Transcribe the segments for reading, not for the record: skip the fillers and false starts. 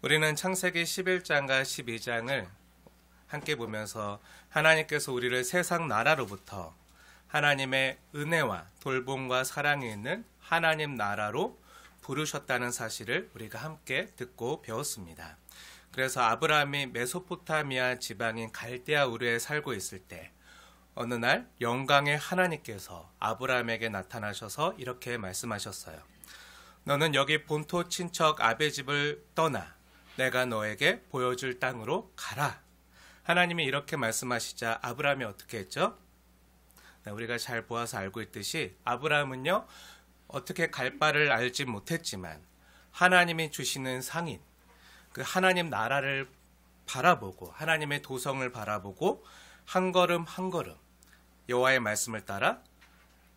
우리는 창세기 11장과 12장을 함께 보면서 하나님께서 우리를 세상 나라로부터 하나님의 은혜와 돌봄과 사랑이 있는 하나님 나라로 부르셨다는 사실을 우리가 함께 듣고 배웠습니다. 그래서 아브라함이 메소포타미아 지방인 갈대아 우르에 살고 있을 때 어느 날 영광의 하나님께서 아브라함에게 나타나셔서 이렇게 말씀하셨어요. 너는 여기 본토 친척 아베 집을 떠나 내가 너에게 보여줄 땅으로 가라. 하나님이 이렇게 말씀하시자 아브라함이 어떻게 했죠? 우리가 잘 보아서 알고 있듯이 아브라함은요, 어떻게 갈 바를 알지 못했지만 하나님이 주시는 상인, 그 하나님 나라를 바라보고 하나님의 도성을 바라보고 한 걸음 한 걸음 여호와의 말씀을 따라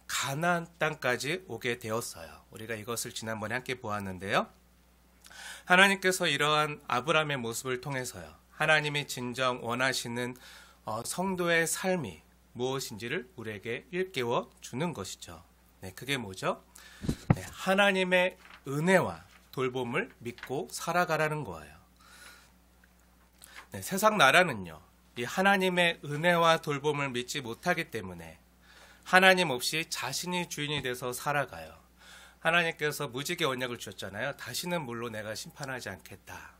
가나안 땅까지 오게 되었어요. 우리가 이것을 지난번에 함께 보았는데요. 하나님께서 이러한 아브라함의 모습을 통해서요, 하나님이 진정 원하시는 성도의 삶이 무엇인지를 우리에게 일깨워 주는 것이죠. 네, 그게 뭐죠? 네, 하나님의 은혜와 돌봄을 믿고 살아가라는 거예요. 네, 세상 나라는요, 이 하나님의 은혜와 돌봄을 믿지 못하기 때문에 하나님 없이 자신이 주인이 돼서 살아가요. 하나님께서 무지개 언약을 주셨잖아요. 다시는 물로 내가 심판하지 않겠다.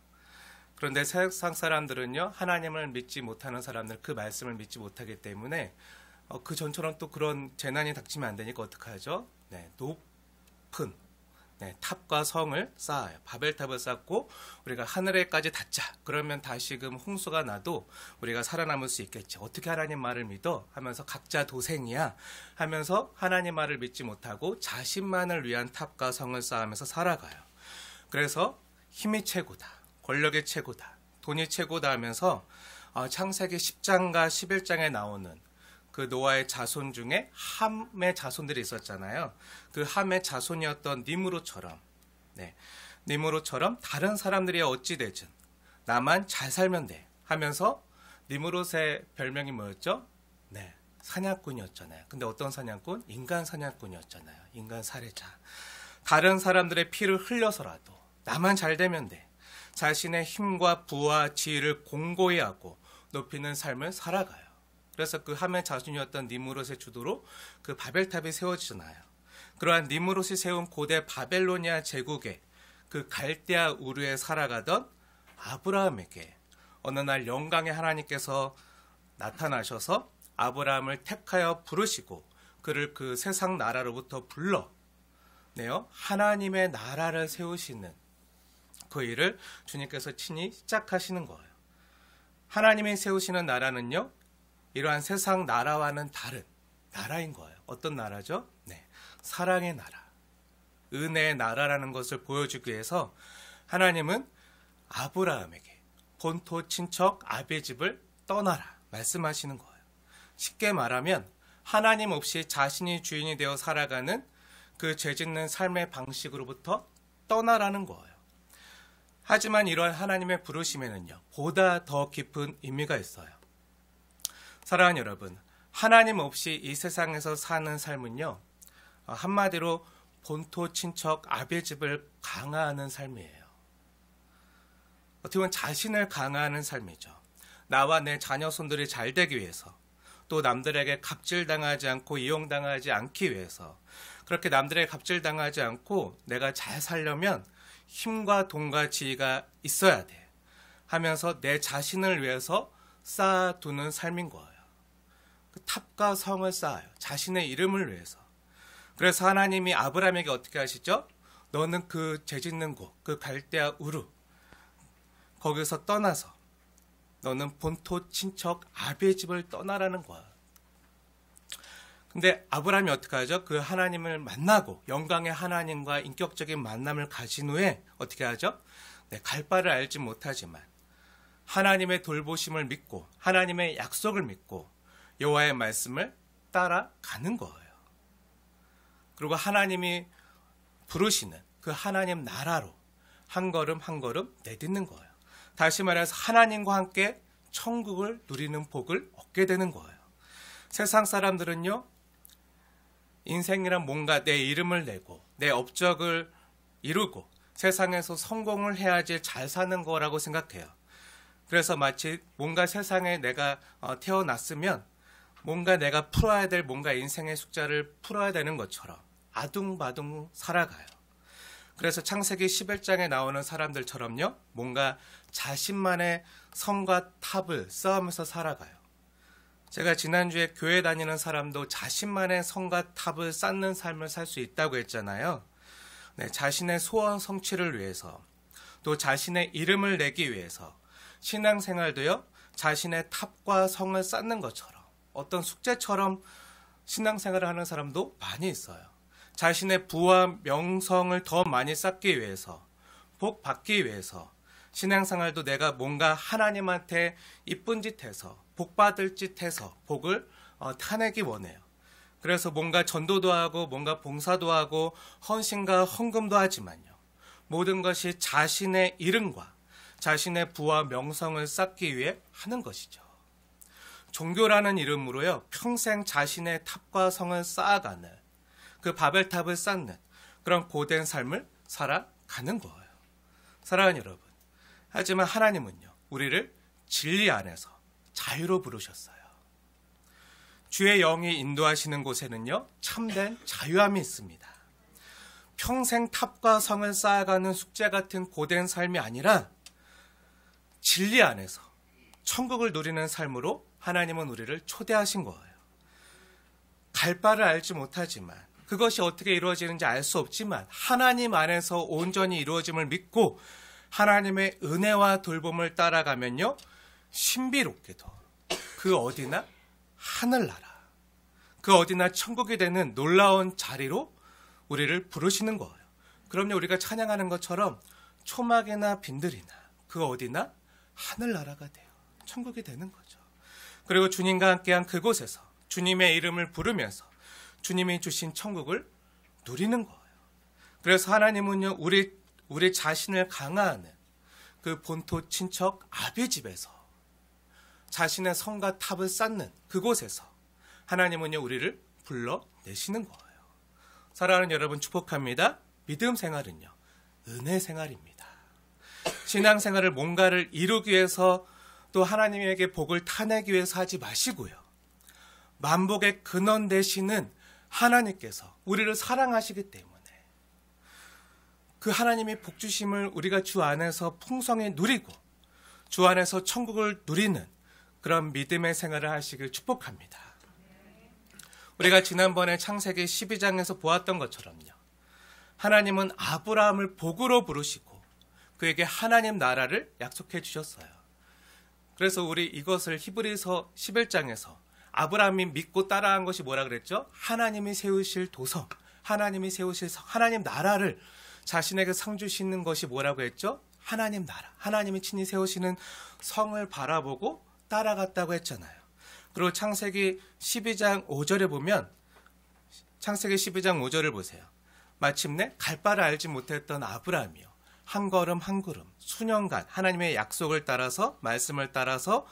그런데 세상 사람들은요, 하나님을 믿지 못하는 사람들, 그 말씀을 믿지 못하기 때문에 그 전처럼 또 그런 재난이 닥치면 안 되니까 어떡하죠? 네, 높은 탑과 성을 쌓아요. 바벨탑을 쌓고 우리가 하늘에까지 닿자. 그러면 다시금 홍수가 나도 우리가 살아남을 수 있겠지. 어떻게 하나님 말을 믿어? 하면서 각자 도생이야 하면서 하나님 말을 믿지 못하고 자신만을 위한 탑과 성을 쌓으면서 살아가요. 그래서 힘이 최고다, 권력이 최고다, 돈이 최고다 하면서 창세기 10장과 11장에 나오는 그 노아의 자손 중에 함의 자손들이 있었잖아요. 그 함의 자손이었던 니므롯처럼, 니므롯처럼 다른 사람들이 어찌 되든 나만 잘 살면 돼 하면서 니므롯의 별명이 뭐였죠? 네, 사냥꾼이었잖아요. 근데 어떤 사냥꾼? 인간 사냥꾼이었잖아요. 인간 살해자. 다른 사람들의 피를 흘려서라도 나만 잘 되면 돼. 자신의 힘과 부와 지위를 공고히 하고 높이는 삶을 살아가요. 그래서 그 함의 자손이었던 니므롯의 주도로 그 바벨탑이 세워지잖아요. 그러한 니므롯이 세운 고대 바벨로니아 제국의 그 갈대아 우르에 살아가던 아브라함에게 어느 날 영광의 하나님께서 나타나셔서 아브라함을 택하여 부르시고 그를 그 세상 나라로부터 불러내어 하나님의 나라를 세우시는 그 일을 주님께서 친히 시작하시는 거예요. 하나님이 세우시는 나라는요, 이러한 세상 나라와는 다른 나라인 거예요. 어떤 나라죠? 네, 사랑의 나라, 은혜의 나라라는 것을 보여주기 위해서 하나님은 아브라함에게 본토 친척 아베 집을 떠나라 말씀하시는 거예요. 쉽게 말하면 하나님 없이 자신이 주인이 되어 살아가는 그 죄짓는 삶의 방식으로부터 떠나라는 거예요. 하지만 이러한 하나님의 부르심에는요, 보다 더 깊은 의미가 있어요. 사랑하는 여러분, 하나님 없이 이 세상에서 사는 삶은요, 한마디로 본토 친척 아베 집을 강화하는 삶이에요. 어떻게 보면 자신을 강화하는 삶이죠. 나와 내 자녀손들이 잘 되기 위해서, 또 남들에게 갑질당하지 않고 이용당하지 않기 위해서, 그렇게 남들에게 갑질당하지 않고 내가 잘 살려면 힘과 돈과 지위가 있어야 돼 하면서 내 자신을 위해서 쌓아두는 삶인 거예요. 그 탑과 성을 쌓아요. 자신의 이름을 위해서. 그래서 하나님이 아브라함에게 어떻게 하시죠? 너는 그 죄짓는 곳, 그 갈대아 우르, 거기서 떠나서 너는 본토 친척 아비의 집을 떠나라는 거야. 근데 아브라함이 어떻게 하죠? 그 하나님을 만나고 영광의 하나님과 인격적인 만남을 가진 후에 어떻게 하죠? 갈 바를 알지 못하지만 하나님의 돌보심을 믿고 하나님의 약속을 믿고 여호와의 말씀을 따라가는 거예요. 그리고 하나님이 부르시는 그 하나님 나라로 한 걸음 한 걸음 내딛는 거예요. 다시 말해서 하나님과 함께 천국을 누리는 복을 얻게 되는 거예요. 세상 사람들은요, 인생이란 뭔가 내 이름을 내고 내 업적을 이루고 세상에서 성공을 해야지 잘 사는 거라고 생각해요. 그래서 마치 뭔가 세상에 내가 태어났으면 뭔가 내가 풀어야 될 뭔가 인생의 숙제를 풀어야 되는 것처럼 아둥바둥 살아가요. 그래서 창세기 11장에 나오는 사람들처럼요, 뭔가 자신만의 성과 탑을 쌓으면서 살아가요. 제가 지난주에 교회 다니는 사람도 자신만의 성과 탑을 쌓는 삶을 살 수 있다고 했잖아요. 네, 자신의 소원 성취를 위해서, 또 자신의 이름을 내기 위해서 신앙생활도요, 자신의 탑과 성을 쌓는 것처럼 어떤 숙제처럼 신앙생활을 하는 사람도 많이 있어요. 자신의 부와 명성을 더 많이 쌓기 위해서, 복 받기 위해서 신앙생활도 내가 뭔가 하나님한테 이쁜 짓 해서, 복 받을 짓 해서 복을 타내기 원해요. 그래서 뭔가 전도도 하고 뭔가 봉사도 하고 헌신과 헌금도 하지만요, 모든 것이 자신의 이름과 자신의 부와 명성을 쌓기 위해 하는 것이죠. 종교라는 이름으로요, 평생 자신의 탑과 성을 쌓아가는, 그 바벨탑을 쌓는 그런 고된 삶을 살아가는 거예요. 사랑하는 여러분, 하지만 하나님은요, 우리를 진리 안에서 자유로 부르셨어요. 주의 영이 인도하시는 곳에는요, 참된 자유함이 있습니다. 평생 탑과 성을 쌓아가는 숙제 같은 고된 삶이 아니라 진리 안에서 천국을 누리는 삶으로 하나님은 우리를 초대하신 거예요. 갈 바를 알지 못하지만, 그것이 어떻게 이루어지는지 알 수 없지만 하나님 안에서 온전히 이루어짐을 믿고 하나님의 은혜와 돌봄을 따라가면요, 신비롭게도 그 어디나 하늘나라, 그 어디나 천국이 되는 놀라운 자리로 우리를 부르시는 거예요. 그럼요, 우리가 찬양하는 것처럼 초막이나 빈들이나 그 어디나 하늘나라가 돼요. 천국이 되는 거죠. 그리고 주님과 함께한 그곳에서 주님의 이름을 부르면서 주님이 주신 천국을 누리는 거예요. 그래서 하나님은요, 우리 자신을 강화하는 그 본토 친척 아비 집에서 자신의 성과 탑을 쌓는 그곳에서 하나님은요, 우리를 불러내시는 거예요. 사랑하는 여러분, 축복합니다. 믿음 생활은요, 은혜 생활입니다. 신앙 생활을 뭔가를 이루기 위해서, 또 하나님에게 복을 타내기 위해서 하지 마시고요, 만복의 근원 되시는 하나님께서 우리를 사랑하시기 때문에 그 하나님의 복 주심을 우리가 주 안에서 풍성히 누리고 주 안에서 천국을 누리는 그런 믿음의 생활을 하시길 축복합니다. 우리가 지난번에 창세기 12장에서 보았던 것처럼요, 하나님은 아브라함을 복으로 부르시고 그에게 하나님 나라를 약속해 주셨어요. 그래서 우리 이것을 히브리서 11장에서 아브라함이 믿고 따라한 것이 뭐라 그랬죠? 하나님이 세우실 도성, 하나님이 세우실 하나님 나라를 자신에게 상 주시는 것이 뭐라고 했죠? 하나님 나라, 하나님이 친히 세우시는 성을 바라보고 따라갔다고 했잖아요. 그리고 창세기 12장 5절에 보면, 창세기 12장 5절을 보세요. 마침내 갈 바를 알지 못했던 아브라함이요, 한 걸음 한 걸음 수년간 하나님의 약속을 따라서, 말씀을 따라서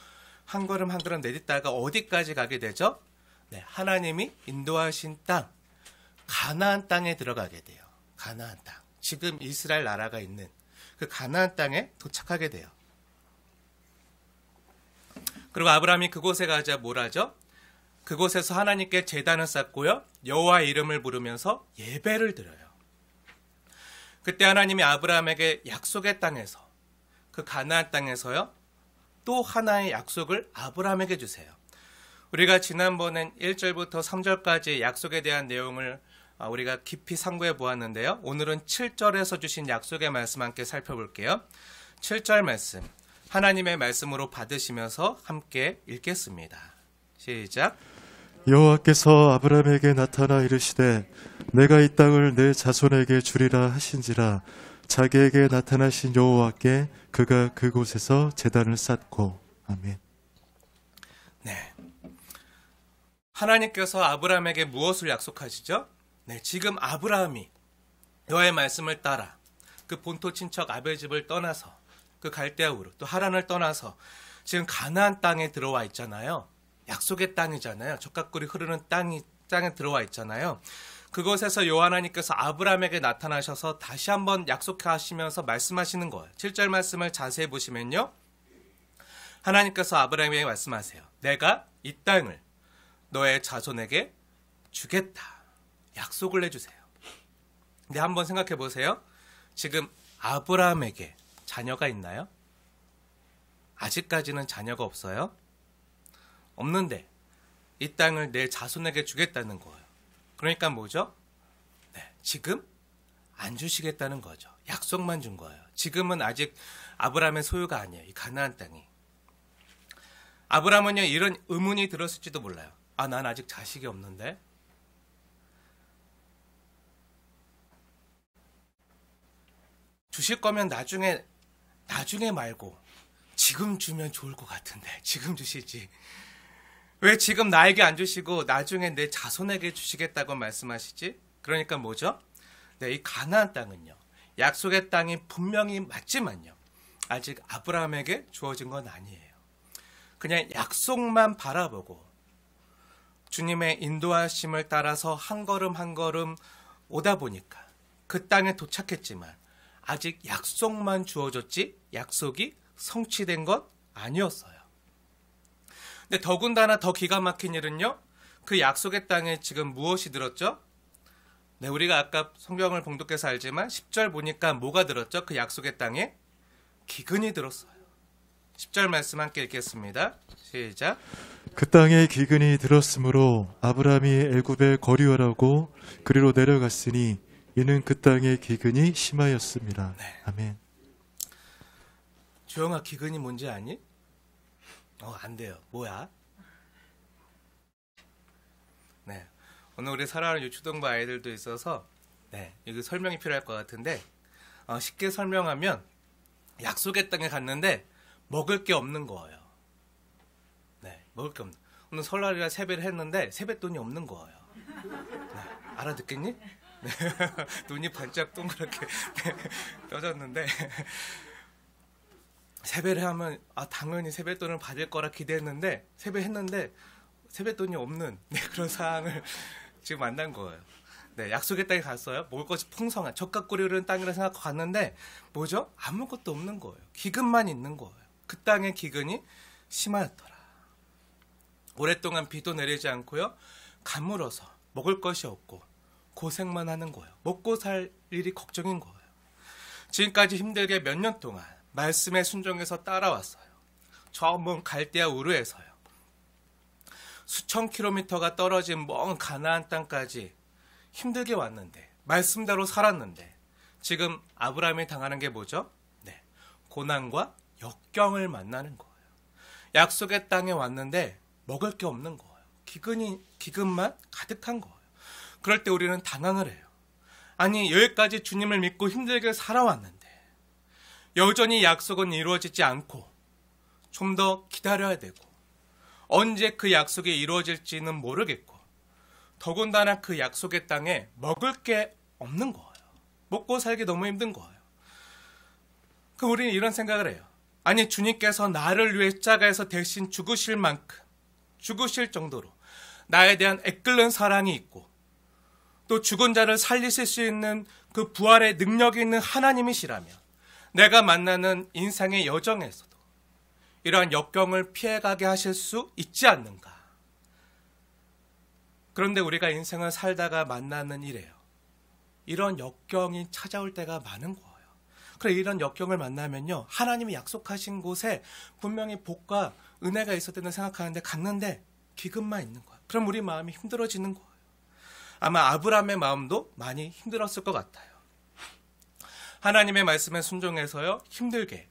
한 걸음 한 걸음 내딛다가 어디까지 가게 되죠? 네, 하나님이 인도하신 땅, 가나안 땅에 들어가게 돼요. 가나안 땅, 지금 이스라엘 나라가 있는 그 가나안 땅에 도착하게 돼요. 그리고 아브라함이 그곳에 가자 뭘 하죠? 그곳에서 하나님께 제단을 쌓고요, 여호와의 이름을 부르면서 예배를 드려요. 그때 하나님이 아브라함에게 약속의 땅에서, 그 가나안 땅에서요, 또 하나의 약속을 아브라함에게 주세요. 우리가 지난번엔 1절부터 3절까지 약속에 대한 내용을 우리가 깊이 상고해 보았는데요, 오늘은 7절에서 주신 약속의 말씀 함께 살펴볼게요. 7절 말씀, 하나님의 말씀으로 받으시면서 함께 읽겠습니다. 시작. 여호와께서 아브라함에게 나타나 이르시되 내가 이 땅을 내 자손에게 주리라 하신지라. 자기에게 나타나신 여호와께 그가 그곳에서 제단을 쌓고. 아멘. 네, 하나님께서 아브라함에게 무엇을 약속하시죠? 네, 지금 아브라함이 여호와의 말씀을 따라 그 본토 친척 아벨 집을 떠나서 그 갈대아 우르, 또 하란을 떠나서 지금 가나안 땅에 들어와 있잖아요. 약속의 땅이잖아요. 젖과 꿀이 흐르는 땅에 들어와 있잖아요. 그곳에서 여호와하나님께서 아브라함에게 나타나셔서 다시 한번 약속하시면서 말씀하시는 거예요. 7절 말씀을 자세히 보시면요. 하나님께서 아브라함에게 말씀하세요. 내가 이 땅을 너의 자손에게 주겠다. 약속을 해주세요. 근데 한번 생각해 보세요. 지금 아브라함에게 자녀가 있나요? 아직까지는 자녀가 없어요. 없는데 이 땅을 내 자손에게 주겠다는 거예요. 그러니까 뭐죠? 네, 지금 안 주시겠다는 거죠. 약속만 준 거예요. 지금은 아직 아브라함의 소유가 아니에요. 이 가나안 땅이. 아브라함은요, 이런 의문이 들었을지도 몰라요. 아, 난 아직 자식이 없는데. 주실 거면 나중에 말고 지금 주면 좋을 것 같은데 지금 주시지. 왜 지금 나에게 안 주시고 나중에 내 자손에게 주시겠다고 말씀하시지? 그러니까 뭐죠? 네, 이 가나안 땅은요, 약속의 땅이 분명히 맞지만요, 아직 아브라함에게 주어진 건 아니에요. 그냥 약속만 바라보고 주님의 인도하심을 따라서 한 걸음 한 걸음 오다 보니까 그 땅에 도착했지만 아직 약속만 주어졌지 약속이 성취된 것 아니었어요. 근데 더군다나 더 기가 막힌 일은요, 그 약속의 땅에 지금 무엇이 들었죠? 네, 우리가 아까 성경을 봉독해서 알지만 10절 보니까 뭐가 들었죠? 그 약속의 땅에 기근이 들었어요. 10절 말씀 함께 읽겠습니다. 시작. 그 땅에 기근이 들었으므로 아브라함이 애굽에 거류하라고 그리로 내려갔으니 이는 그 땅에 기근이 심하였습니다. 네. 아멘. 조영아, 기근이 뭔지 아니? 안 돼요. 뭐야? 네, 오늘 우리 살아가는 유초등부 아이들도 있어서 네, 이거 설명이 필요할 것 같은데 쉽게 설명하면 약속의 땅에 갔는데 먹을 게 없는 거예요. 네, 먹을 게 없는. 오늘 설날이라 세배를 했는데 세뱃돈이 없는 거예요. 네, 알아듣겠니? 네, 눈이 반짝 동그랗게 떠졌는데 세배를 하면 당연히 세뱃돈을 받을 거라 기대했는데 세배했는데 세뱃돈이 없는 그런 상황을 지금 만난 거예요. 네, 약속의 땅에 갔어요. 먹을 것이 풍성한 젖가꾸리 흐르는 땅이라 생각하고 갔는데 뭐죠? 아무것도 없는 거예요. 기근만 있는 거예요. 그 땅의 기근이 심하였더라. 오랫동안 비도 내리지 않고요, 가물어서 먹을 것이 없고 고생만 하는 거예요. 먹고 살 일이 걱정인 거예요. 지금까지 힘들게 몇 년 동안 말씀에 순종해서 따라왔어요. 저 먼 갈대아 우르에서요, 수천 킬로미터가 떨어진 먼 가나안 땅까지 힘들게 왔는데 말씀대로 살았는데 지금 아브라함이 당하는 게 뭐죠? 네, 고난과 역경을 만나는 거예요. 약속의 땅에 왔는데 먹을 게 없는 거예요. 기근만 가득한 거예요. 그럴 때 우리는 당황을 해요. 아니, 여기까지 주님을 믿고 힘들게 살아왔는데 여전히 약속은 이루어지지 않고 좀 더 기다려야 되고 언제 그 약속이 이루어질지는 모르겠고 더군다나 그 약속의 땅에 먹을 게 없는 거예요. 먹고 살기 너무 힘든 거예요. 그럼 우리는 이런 생각을 해요. 아니, 주님께서 나를 위해 십자가에서 대신 죽으실 만큼, 죽으실 정도로 나에 대한 애끓는 사랑이 있고 또 죽은 자를 살리실 수 있는 그 부활의 능력이 있는 하나님이시라면 내가 만나는 인생의 여정에서도 이러한 역경을 피해가게 하실 수 있지 않는가. 그런데 우리가 인생을 살다가 만나는 일이에요. 이런 역경이 찾아올 때가 많은 거예요. 그래, 이런 역경을 만나면요, 하나님이 약속하신 곳에 분명히 복과 은혜가 있을 때는 생각하는데 갔는데 기근만 있는 거예요. 그럼 우리 마음이 힘들어지는 거예요. 아마 아브라함의 마음도 많이 힘들었을 것 같아요. 하나님의 말씀에 순종해서요, 힘들게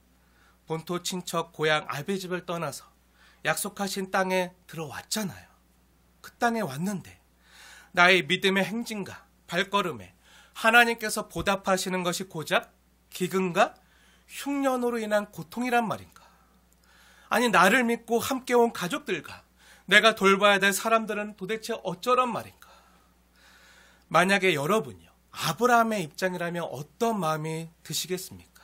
본토 친척 고향 아비 집을 떠나서 약속하신 땅에 들어왔잖아요. 그 땅에 왔는데 나의 믿음의 행진과 발걸음에 하나님께서 보답하시는 것이 고작 기근과 흉년으로 인한 고통이란 말인가? 아니, 나를 믿고 함께 온 가족들과 내가 돌봐야 될 사람들은 도대체 어쩌란 말인가? 만약에 여러분이요, 아브라함의 입장이라면 어떤 마음이 드시겠습니까?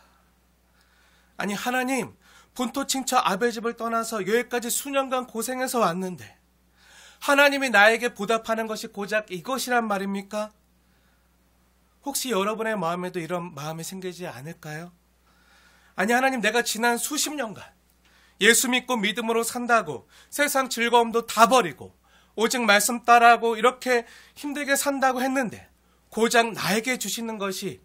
아니, 하나님, 본토 친척 아벨 집을 떠나서 여기까지 수년간 고생해서 왔는데 하나님이 나에게 보답하는 것이 고작 이것이란 말입니까? 혹시 여러분의 마음에도 이런 마음이 생기지 않을까요? 아니, 하나님, 내가 지난 수십 년간 예수 믿고 믿음으로 산다고 세상 즐거움도 다 버리고 오직 말씀 따라하고 이렇게 힘들게 산다고 했는데 고작 나에게 주시는 것이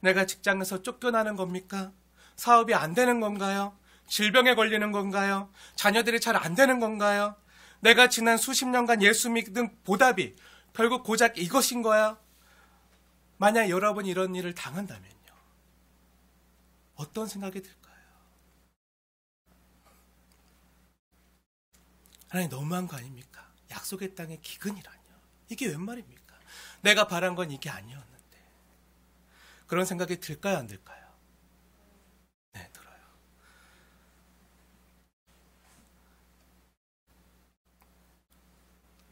내가 직장에서 쫓겨나는 겁니까? 사업이 안 되는 건가요? 질병에 걸리는 건가요? 자녀들이 잘 안 되는 건가요? 내가 지난 수십 년간 예수 믿은 보답이 결국 고작 이것인 거야? 만약 여러분이 이런 일을 당한다면요. 어떤 생각이 들까요? 하나님, 너무한 거 아닙니까? 약속의 땅의 기근이라뇨. 이게 웬 말입니까? 내가 바란 건 이게 아니었는데. 그런 생각이 들까요, 안 들까요? 네, 들어요.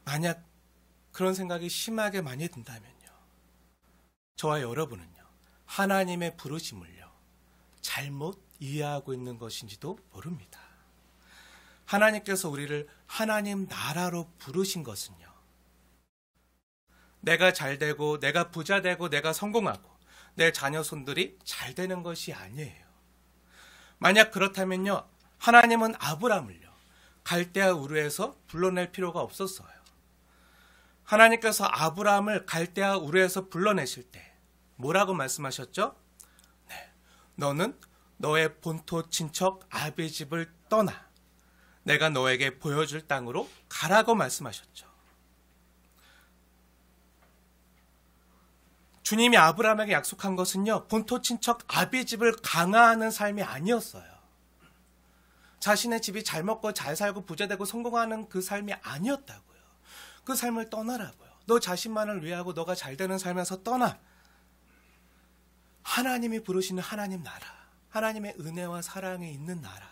만약 그런 생각이 심하게 많이 든다면요. 저와 여러분은요. 하나님의 부르심을요. 잘못 이해하고 있는 것인지도 모릅니다. 하나님께서 우리를 하나님 나라로 부르신 것은요. 내가 잘 되고 내가 부자 되고 내가 성공하고 내 자녀 손들이 잘 되는 것이 아니에요. 만약 그렇다면요. 하나님은 아브라함을요. 갈대아 우르에서 불러낼 필요가 없었어요. 하나님께서 아브라함을 갈대아 우르에서 불러내실 때 뭐라고 말씀하셨죠? 네, 너는 너의 본토 친척 아비 집을 떠나 내가 너에게 보여줄 땅으로 가라고 말씀하셨죠. 주님이 아브라함에게 약속한 것은요. 본토 친척 아비 집을 강화하는 삶이 아니었어요. 자신의 집이 잘 먹고 잘 살고 부자되고 성공하는 그 삶이 아니었다고요. 그 삶을 떠나라고요. 너 자신만을 위하고 너가 잘 되는 삶에서 떠나. 하나님이 부르시는 하나님 나라. 하나님의 은혜와 사랑이 있는 나라.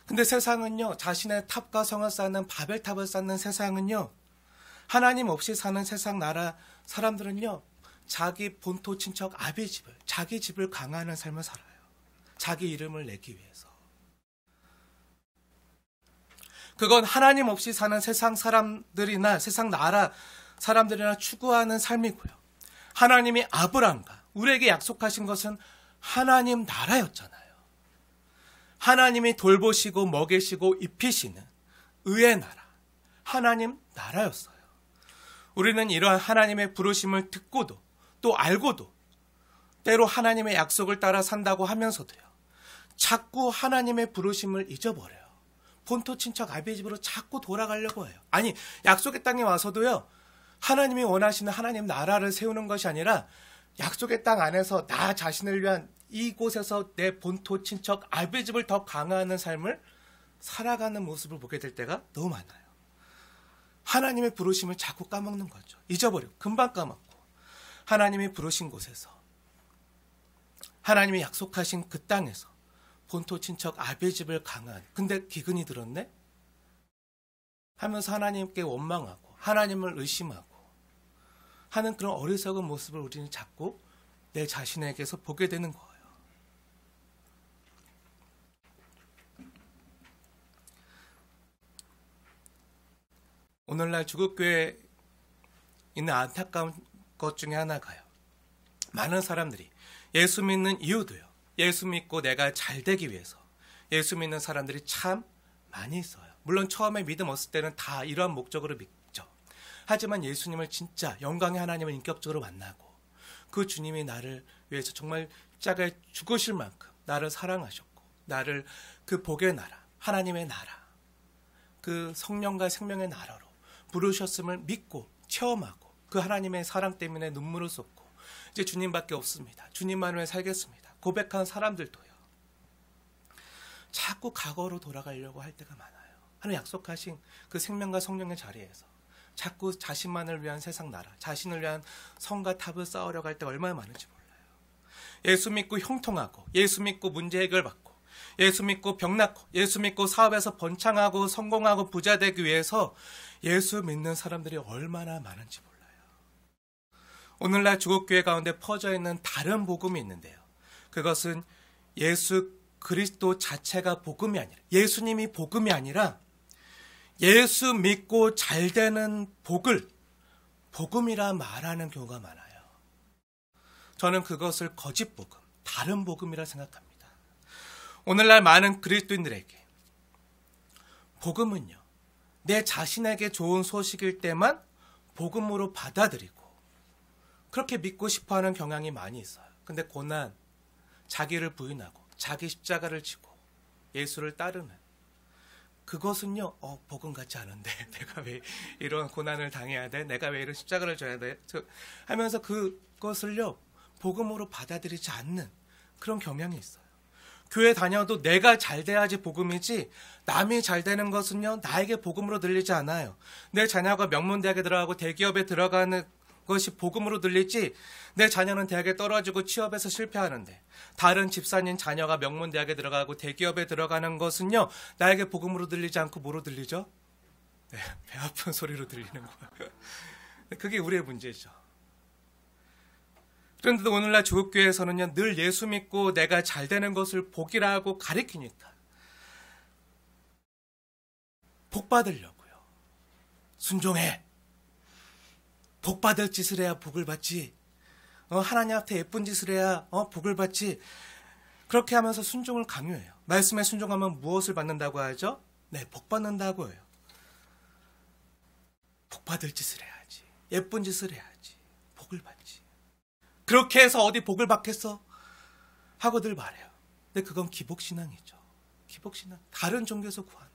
근데 세상은요. 자신의 탑과 성을 쌓는 바벨탑을 쌓는 세상은요. 하나님 없이 사는 세상 나라 사람들은요. 자기 본토 친척 아비 집을 자기 집을 강화하는 삶을 살아요. 자기 이름을 내기 위해서. 그건 하나님 없이 사는 세상 사람들이나 세상 나라 사람들이나 추구하는 삶이고요. 하나님이 아브라함과 우리에게 약속하신 것은 하나님 나라였잖아요. 하나님이 돌보시고 먹이시고 입히시는 의의 나라, 하나님 나라였어요. 우리는 이러한 하나님의 부르심을 듣고도 또 알고도 때로 하나님의 약속을 따라 산다고 하면서도요. 자꾸 하나님의 부르심을 잊어버려요. 본토 친척 아비 집으로 자꾸 돌아가려고 해요. 아니, 약속의 땅에 와서도요. 하나님이 원하시는 하나님 나라를 세우는 것이 아니라 약속의 땅 안에서 나 자신을 위한 이곳에서 내 본토 친척 아비 집을 더 강화하는 삶을 살아가는 모습을 보게 될 때가 너무 많아요. 하나님의 부르심을 자꾸 까먹는 거죠. 잊어버리고 금방 까먹고 하나님이 부르신 곳에서 하나님이 약속하신 그 땅에서 본토 친척 아비 집을 강한 근데 기근이 들었네? 하면서 하나님께 원망하고 하나님을 의심하고 하는 그런 어리석은 모습을 우리는 자꾸 내 자신에게서 보게 되는 거예요. 오늘날 주국교회에 있는 안타까운 것 중에 하나가요. 많은 사람들이 예수 믿는 이유도요. 예수 믿고 내가 잘 되기 위해서 예수 믿는 사람들이 참 많이 있어요. 물론 처음에 믿음 얻을 때는 다 이러한 목적으로 믿죠. 하지만 예수님을 진짜 영광의 하나님을 인격적으로 만나고 그 주님이 나를 위해서 정말 십자가에 죽으실 만큼 나를 사랑하셨고 나를 그 복의 나라, 하나님의 나라, 그 성령과 생명의 나라로 부르셨음을 믿고 체험하고 그 하나님의 사랑 때문에 눈물을 쏟고 이제 주님밖에 없습니다. 주님만을 위해 살겠습니다. 고백한 사람들도요. 자꾸 과거로 돌아가려고 할 때가 많아요. 하나님 약속하신 그 생명과 성령의 자리에서 자꾸 자신만을 위한 세상 나라, 자신을 위한 성과 탑을 쌓으려고 할 때가 얼마나 많은지 몰라요. 예수 믿고 형통하고 예수 믿고 문제 해결받고 예수 믿고 병 낫고 예수 믿고 사업에서 번창하고 성공하고 부자 되기 위해서 예수 믿는 사람들이 얼마나 많은지 몰라요. 오늘날 주국교회 가운데 퍼져 있는 다른 복음이 있는데요. 그것은 예수 그리스도 자체가 복음이 아니라 예수님이 복음이 아니라 예수 믿고 잘 되는 복을 복음이라 말하는 경우가 많아요. 저는 그것을 거짓 복음, 다른 복음이라 생각합니다. 오늘날 많은 그리스도인들에게 복음은요, 내 자신에게 좋은 소식일 때만 복음으로 받아들이고 그렇게 믿고 싶어하는 경향이 많이 있어요. 근데 고난, 자기를 부인하고 자기 십자가를 지고 예수를 따르는 그것은요, 복음 같지 않은데 내가 왜 이런 고난을 당해야 돼? 내가 왜 이런 십자가를 져야 돼? 하면서 그것을요, 복음으로 받아들이지 않는 그런 경향이 있어요. 교회 다녀도 내가 잘 돼야지 복음이지 남이 잘 되는 것은요, 나에게 복음으로 들리지 않아요. 내 자녀가 명문대학에 들어가고 대기업에 들어가는 것이 복음으로 들리지, 내 자녀는 대학에 떨어지고 취업에서 실패하는데 다른 집사님 자녀가 명문대학에 들어가고 대기업에 들어가는 것은요, 나에게 복음으로 들리지 않고 뭐로 들리죠? 네, 배 아픈 소리로 들리는 거예요. 그게 우리의 문제죠. 그런데도 오늘날 조국교회에서는요, 늘 예수 믿고 내가 잘 되는 것을 복이라고 가리키니까 복 받으려고요. 순종해. 복 받을 짓을 해야 복을 받지. 하나님 앞에 예쁜 짓을 해야 복을 받지. 그렇게 하면서 순종을 강요해요. 말씀에 순종하면 무엇을 받는다고 하죠? 네, 복 받는다고 해요. 복 받을 짓을 해야지. 예쁜 짓을 해야지. 복을 받지. 그렇게 해서 어디 복을 받겠어? 하고들 말해요. 근데 그건 기복신앙이죠. 기복신앙. 다른 종교에서 구하는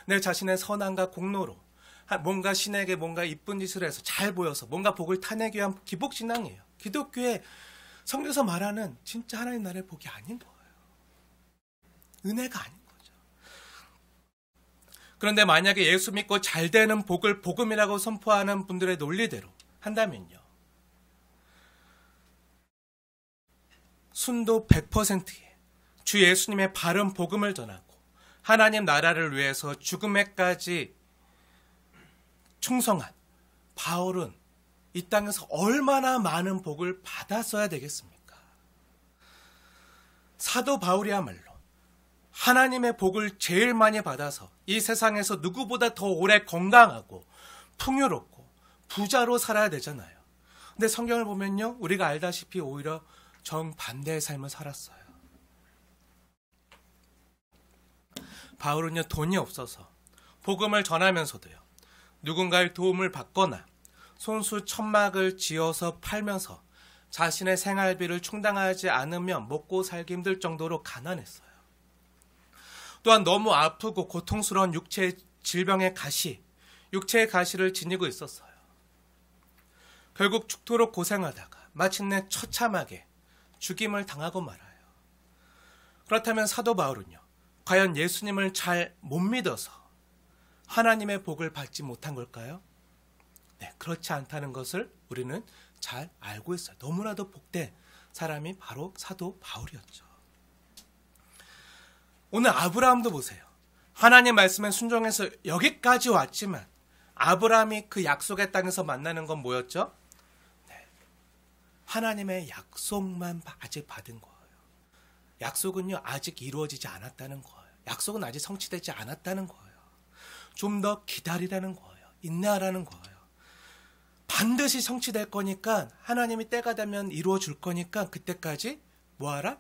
내 자신의 선함과 공로로 뭔가 신에게 뭔가 이쁜 짓을 해서 잘 보여서 뭔가 복을 타내기 위한 기복신앙이에요. 기독교의 성경에서 말하는 진짜 하나님 나라의 복이 아닌 거예요. 은혜가 아닌 거죠. 그런데 만약에 예수 믿고 잘 되는 복을 복음이라고 선포하는 분들의 논리대로 한다면요, 순도 100%의 주 예수님의 바른 복음을 전하고 하나님 나라를 위해서 죽음에까지 충성한 바울은 이 땅에서 얼마나 많은 복을 받았어야 되겠습니까? 사도 바울이야말로 하나님의 복을 제일 많이 받아서 이 세상에서 누구보다 더 오래 건강하고 풍요롭고 부자로 살아야 되잖아요. 근데 성경을 보면요, 우리가 알다시피 오히려 정반대의 삶을 살았어요. 바울은요, 돈이 없어서 복음을 전하면서도요, 누군가의 도움을 받거나 손수 천막을 지어서 팔면서 자신의 생활비를 충당하지 않으면 먹고 살기 힘들 정도로 가난했어요. 또한 너무 아프고 고통스러운 육체의 질병의 가시, 육체의 가시를 지니고 있었어요. 결국 죽도록 고생하다가 마침내 처참하게 죽임을 당하고 말아요. 그렇다면 사도 바울은요, 과연 예수님을 잘 못 믿어서 하나님의 복을 받지 못한 걸까요? 네, 그렇지 않다는 것을 우리는 잘 알고 있어요. 너무나도 복된 사람이 바로 사도 바울이었죠. 오늘 아브라함도 보세요. 하나님 말씀에 순종해서 여기까지 왔지만 아브라함이 그 약속의 땅에서 만나는 건 뭐였죠? 네, 하나님의 약속만 아직 받은 거예요. 약속은요, 아직 이루어지지 않았다는 거예요. 약속은 아직 성취되지 않았다는 거예요. 좀 더 기다리라는 거예요. 인내하라는 거예요. 반드시 성취될 거니까, 하나님이 때가 되면 이루어 줄 거니까 그때까지 뭐하라?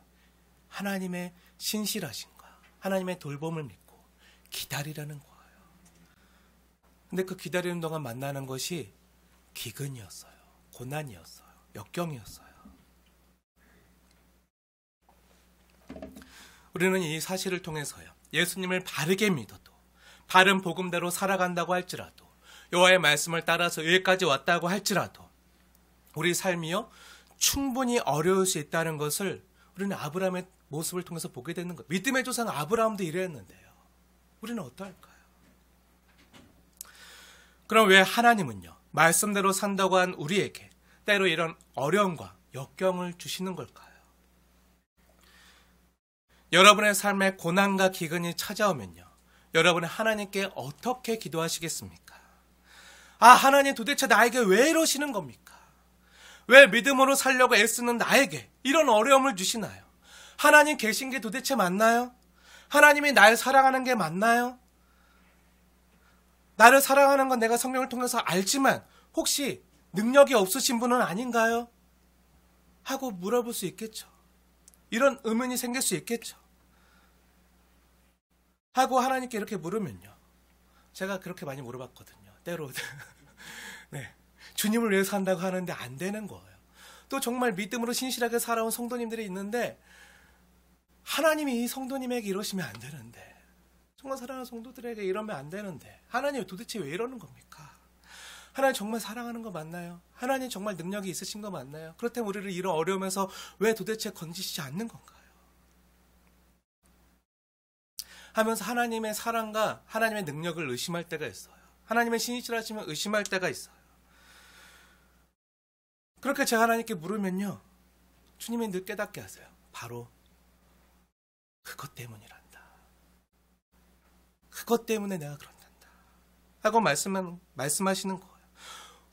하나님의 신실하신가, 하나님의 돌봄을 믿고 기다리라는 거예요. 근데 그 기다리는 동안 만나는 것이 기근이었어요. 고난이었어요. 역경이었어요. 우리는 이 사실을 통해서요, 예수님을 바르게 믿어도 바른 복음대로 살아간다고 할지라도 여호와의 말씀을 따라서 여기까지 왔다고 할지라도 우리 삶이요, 충분히 어려울 수 있다는 것을 우리는 아브라함의 모습을 통해서 보게 되는 거예요. 믿음의 조상 아브라함도 이랬는데요, 우리는 어떠할까요? 그럼 왜 하나님은요, 말씀대로 산다고 한 우리에게 때로 이런 어려움과 역경을 주시는 걸까요? 여러분의 삶에 고난과 기근이 찾아오면요, 여러분은 하나님께 어떻게 기도하시겠습니까? 아, 하나님 도대체 나에게 왜 이러시는 겁니까? 왜 믿음으로 살려고 애쓰는 나에게 이런 어려움을 주시나요? 하나님 계신 게 도대체 맞나요? 하나님이 날 사랑하는 게 맞나요? 나를 사랑하는 건 내가 성경을 통해서 알지만 혹시 능력이 없으신 분은 아닌가요? 하고 물어볼 수 있겠죠. 이런 의문이 생길 수 있겠죠. 하고 하나님께 이렇게 물으면요. 제가 그렇게 많이 물어봤거든요. 때로 네, 주님을 위해서 한다고 하는데 안 되는 거예요. 또 정말 믿음으로 신실하게 살아온 성도님들이 있는데 하나님이 이 성도님에게 이러시면 안 되는데, 정말 사랑하는 성도들에게 이러면 안 되는데 하나님 도대체 왜 이러는 겁니까? 하나님 정말 사랑하는 거 맞나요? 하나님 정말 능력이 있으신 거 맞나요? 그렇다면 우리를 이런 어려움에서 왜 도대체 건지시지 않는 건가요? 하면서 하나님의 사랑과 하나님의 능력을 의심할 때가 있어요. 하나님의 신실하심을 의심할 때가 있어요. 그렇게 제가 하나님께 물으면요, 주님이 늘 깨닫게 하세요. 바로 그것 때문이란다. 그것 때문에 내가 그런단다. 하고 말씀하시는 거예요.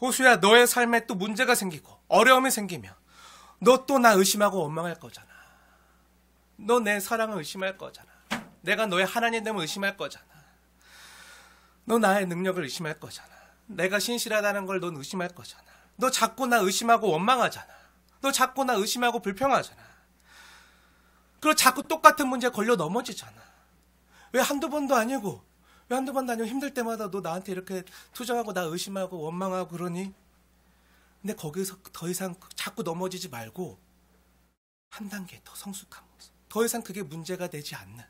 호수야, 너의 삶에 또 문제가 생기고 어려움이 생기면 너 또 나 의심하고 원망할 거잖아. 너 내 사랑을 의심할 거잖아. 내가 너의 하나님됨을 의심할 거잖아. 너 나의 능력을 의심할 거잖아. 내가 신실하다는 걸 넌 의심할 거잖아. 너 자꾸 나 의심하고 원망하잖아. 너 자꾸 나 의심하고 불평하잖아. 그리고 자꾸 똑같은 문제에 걸려 넘어지잖아. 왜 한두 번도 아니고 힘들 때마다 너 나한테 이렇게 투정하고 나 의심하고 원망하고 그러니? 근데 거기서 더 이상 자꾸 넘어지지 말고 한 단계 더 성숙한 모습. 더 이상 그게 문제가 되지 않는.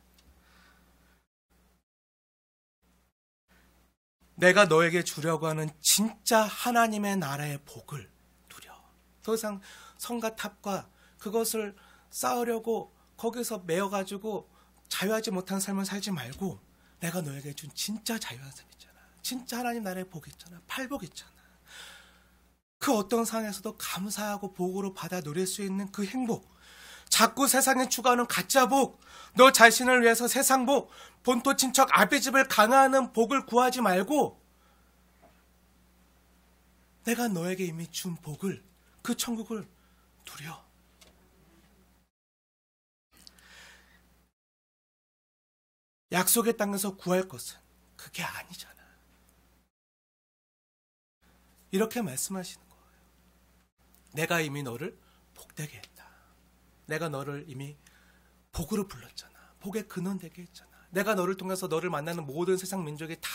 내가 너에게 주려고 하는 진짜 하나님의 나라의 복을 누려. 더 이상 성과 탑과 그것을 쌓으려고 거기서 매여가지고 자유하지 못한 삶을 살지 말고 내가 너에게 준 진짜 자유한 삶 있잖아. 진짜 하나님 나라의 복 있잖아. 팔복 있잖아. 그 어떤 상황에서도 감사하고 복으로 받아 누릴 수 있는 그 행복. 자꾸 세상에 추구하는 가짜 복, 너 자신을 위해서 세상 복, 본토 친척 아비집을 강화하는 복을 구하지 말고 내가 너에게 이미 준 복을, 그 천국을 누려. 약속의 땅에서 구할 것은 그게 아니잖아. 이렇게 말씀하시는 거예요. 내가 이미 너를 복되게 했다. 내가 너를 이미 복으로 불렀잖아. 복의 근원 되게 했잖아. 내가 너를 통해서 너를 만나는 모든 세상 민족이 다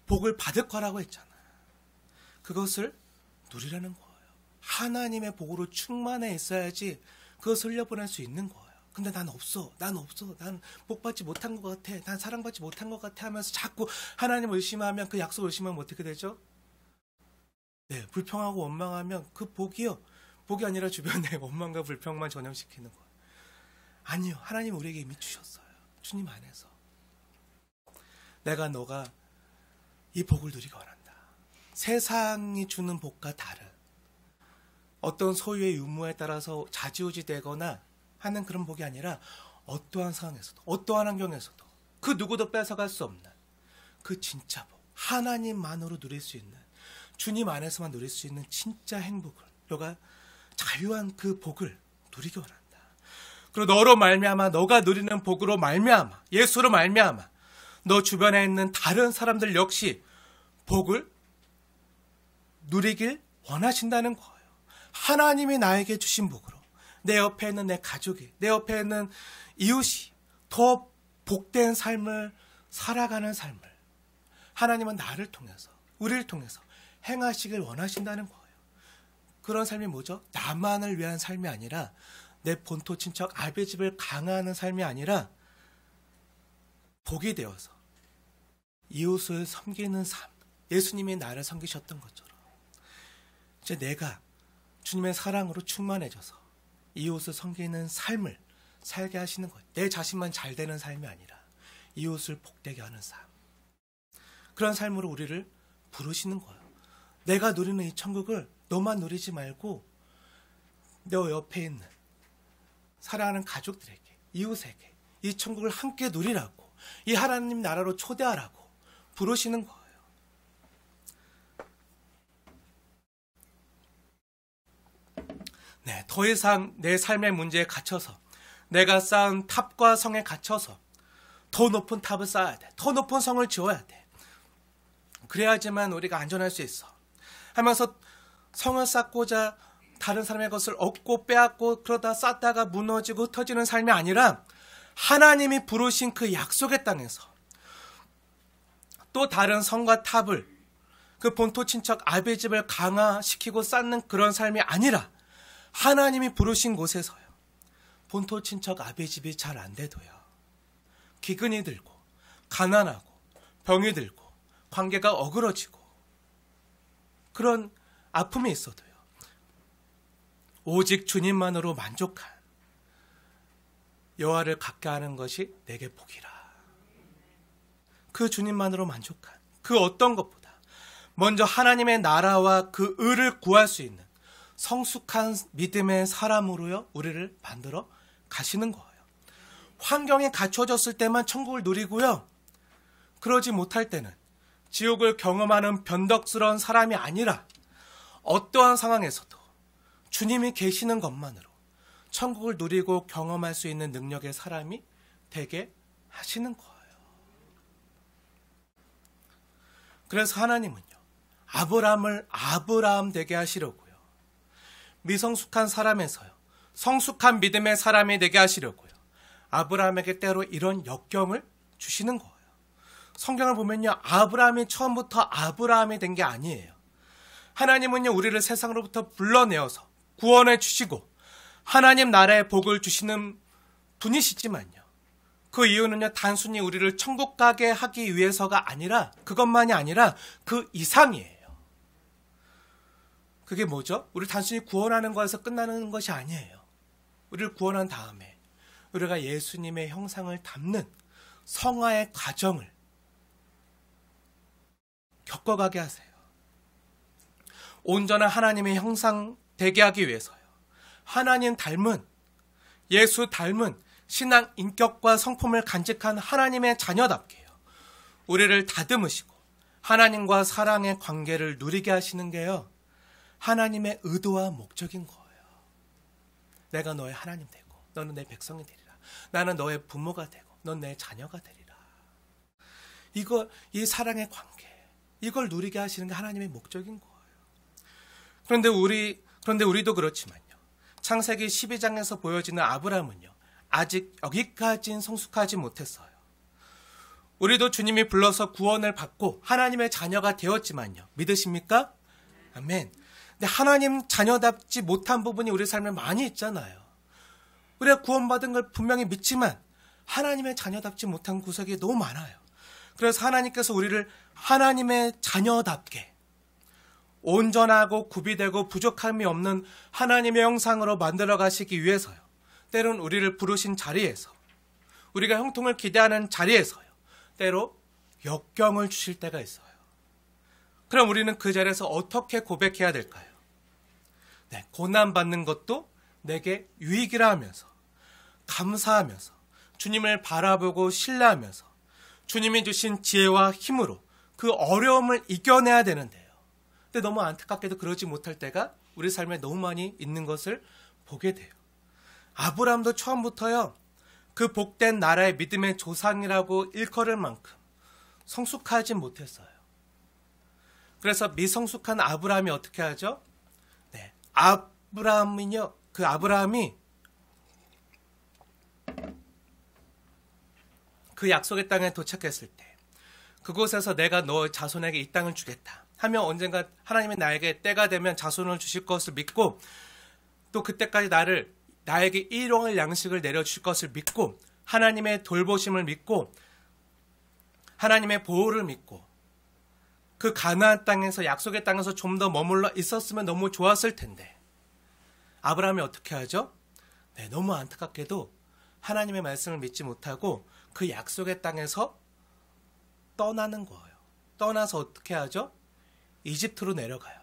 복을 받을 거라고 했잖아. 그것을 누리라는 거예요. 하나님의 복으로 충만해 있어야지 그것을 흘려보낼 수 있는 거예요. 근데 난 없어. 난 복받지 못한 것 같아. 난 사랑받지 못한 것 같아 하면서 자꾸 하나님을 의심하면, 그 약속을 의심하면 어떻게 되죠? 네, 불평하고 원망하면 그 복이 아니라 주변에 원망과 불평만 전염시키는 거예요. 아니요. 하나님 우리에게 이미 주셨어요. 주님 안에서. 너가 이 복을 누리기 원한다. 세상이 주는 복과 다른 어떤 소유의 유무에 따라서 좌지우지 되거나 하는 그런 복이 아니라 어떠한 상황에서도, 어떠한 환경에서도 그 누구도 뺏어갈 수 없는 그 진짜 복, 하나님만으로 누릴 수 있는, 주님 안에서만 누릴 수 있는 진짜 행복을, 너가 자유한 그 복을 누리기 원한다. 그리고 너로 말미암아, 너가 누리는 복으로 말미암아, 예수로 말미암아 너 주변에 있는 다른 사람들 역시 복을 누리길 원하신다는 거예요. 하나님이 나에게 주신 복으로 내 옆에 있는 내 가족이, 내 옆에 있는 이웃이 더 복된 삶을 살아가는 삶을 하나님은 나를 통해서, 우리를 통해서 행하시길 원하신다는 거예요. 그런 삶이 뭐죠? 나만을 위한 삶이 아니라, 내 본토 친척 아비집을 강화하는 삶이 아니라 복이 되어서 이웃을 섬기는 삶. 예수님이 나를 섬기셨던 것처럼 이제 내가 주님의 사랑으로 충만해져서 이웃을 섬기는 삶을 살게 하시는 거예요. 내 자신만 잘 되는 삶이 아니라 이웃을 복되게 하는 삶. 그런 삶으로 우리를 부르시는 거예요. 내가 누리는 이 천국을 너만 누리지 말고 너 옆에 있는 사랑하는 가족들에게, 이웃에게 이 천국을 함께 누리라고, 이 하나님 나라로 초대하라고 부르시는 거예요. 네, 더 이상 내 삶의 문제에 갇혀서, 내가 쌓은 탑과 성에 갇혀서 더 높은 탑을 쌓아야 돼. 더 높은 성을 지어야 돼. 그래야지만 우리가 안전할 수 있어 하면서 성을 쌓고자 다른 사람의 것을 얻고 빼앗고 그러다 쌓다가 무너지고 흩어지는 삶이 아니라 하나님이 부르신 그 약속의 땅에서 또 다른 성과 탑을 그 본토 친척 아베 집을 강화시키고 쌓는 그런 삶이 아니라 하나님이 부르신 곳에서요. 본토 친척 아베 집이 잘 안 돼도요. 기근이 들고 가난하고 병이 들고 관계가 어그러지고 그런 아픔이 있어도요. 오직 주님만으로 만족한 여호와를 갖게 하는 것이 내게 복이라. 그 주님만으로 만족한 그 어떤 것보다 먼저 하나님의 나라와 그 의를 구할 수 있는 성숙한 믿음의 사람으로요 우리를 만들어 가시는 거예요. 환경이 갖춰졌을 때만 천국을 누리고요. 그러지 못할 때는 지옥을 경험하는 변덕스러운 사람이 아니라 어떠한 상황에서도 주님이 계시는 것만으로 천국을 누리고 경험할 수 있는 능력의 사람이 되게 하시는 거예요. 그래서 하나님은요. 아브라함을 아브라함 되게 하시려고요. 미성숙한 사람에서요. 성숙한 믿음의 사람이 되게 하시려고요. 아브라함에게 때로 이런 역경을 주시는 거예요. 성경을 보면요. 아브라함이 처음부터 아브라함이 된 게 아니에요. 하나님은요. 우리를 세상으로부터 불러내어서 구원해 주시고 하나님 나라의 복을 주시는 분이시지만요. 그 이유는요. 단순히 우리를 천국 가게 하기 위해서가 아니라 그것만이 아니라 그 이상이에요. 그게 뭐죠? 우리를 단순히 구원하는 것에서 끝나는 것이 아니에요. 우리를 구원한 다음에 우리가 예수님의 형상을 담는 성화의 과정을 겪어가게 하세요. 온전한 하나님의 형상 되게 하기 위해서요. 하나님 닮은, 예수 닮은 신앙 인격과 성품을 간직한 하나님의 자녀답게요. 우리를 다듬으시고 하나님과 사랑의 관계를 누리게 하시는 게요. 하나님의 의도와 목적인 거예요. 내가 너의 하나님 되고 너는 내 백성이 되리라. 나는 너의 부모가 되고 넌 내 자녀가 되리라. 이 사랑의 관계, 이걸 누리게 하시는 게 하나님의 목적인 거예요. 그런데 우리도 그렇지만요. 창세기 12장에서 보여지는 아브라함은요. 아직 여기까지는 성숙하지 못했어요. 우리도 주님이 불러서 구원을 받고 하나님의 자녀가 되었지만요. 믿으십니까? 아멘. 근데 하나님 자녀답지 못한 부분이 우리 삶에 많이 있잖아요. 우리가 구원받은 걸 분명히 믿지만 하나님의 자녀답지 못한 구석이 너무 많아요. 그래서 하나님께서 우리를 하나님의 자녀답게 온전하고 구비되고 부족함이 없는 하나님의 형상으로 만들어 가시기 위해서요. 때론 우리를 부르신 자리에서 우리가 형통을 기대하는 자리에서요. 때로 역경을 주실 때가 있어요. 그럼 우리는 그 자리에서 어떻게 고백해야 될까요? 네, 고난받는 것도 내게 유익이라 하면서 감사하면서 주님을 바라보고 신뢰하면서 주님이 주신 지혜와 힘으로 그 어려움을 이겨내야 되는데요. 근데 너무 안타깝게도 그러지 못할 때가 우리 삶에 너무 많이 있는 것을 보게 돼요. 아브라함도 처음부터요. 그 복된 나라의 믿음의 조상이라고 일컬을 만큼 성숙하지 못했어요. 그래서 미성숙한 아브라함이 어떻게 하죠? 네, 아브라함이 그 약속의 땅에 도착했을 때 그곳에서 내가 너 자손에게 이 땅을 주겠다 하며 언젠가 하나님이 나에게 때가 되면 자손을 주실 것을 믿고 또 그때까지 나에게 일용할 양식을 내려주실 것을 믿고 하나님의 돌보심을 믿고 하나님의 보호를 믿고 그 가나안 땅에서 약속의 땅에서 좀 더 머물러 있었으면 너무 좋았을 텐데 아브라함이 어떻게 하죠? 네, 너무 안타깝게도 하나님의 말씀을 믿지 못하고 그 약속의 땅에서 떠나는 거예요. 떠나서 어떻게 하죠? 이집트로 내려가요.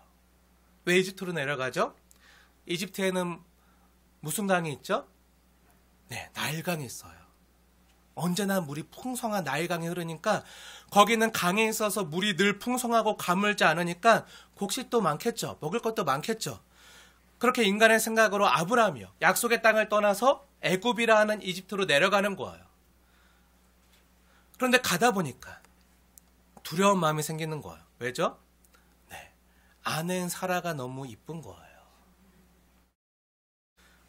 왜 이집트로 내려가죠? 이집트에는 무슨 강이 있죠? 네, 나일강이 있어요. 언제나 물이 풍성한 나일강이 흐르니까 거기는 강에 있어서 물이 늘 풍성하고 가물지 않으니까 곡식도 많겠죠. 먹을 것도 많겠죠. 그렇게 인간의 생각으로 아브라함이요. 약속의 땅을 떠나서 애굽이라 하는 이집트로 내려가는 거예요. 그런데 가다 보니까 두려운 마음이 생기는 거예요. 왜죠? 네, 아내인 사라가 너무 이쁜 거예요.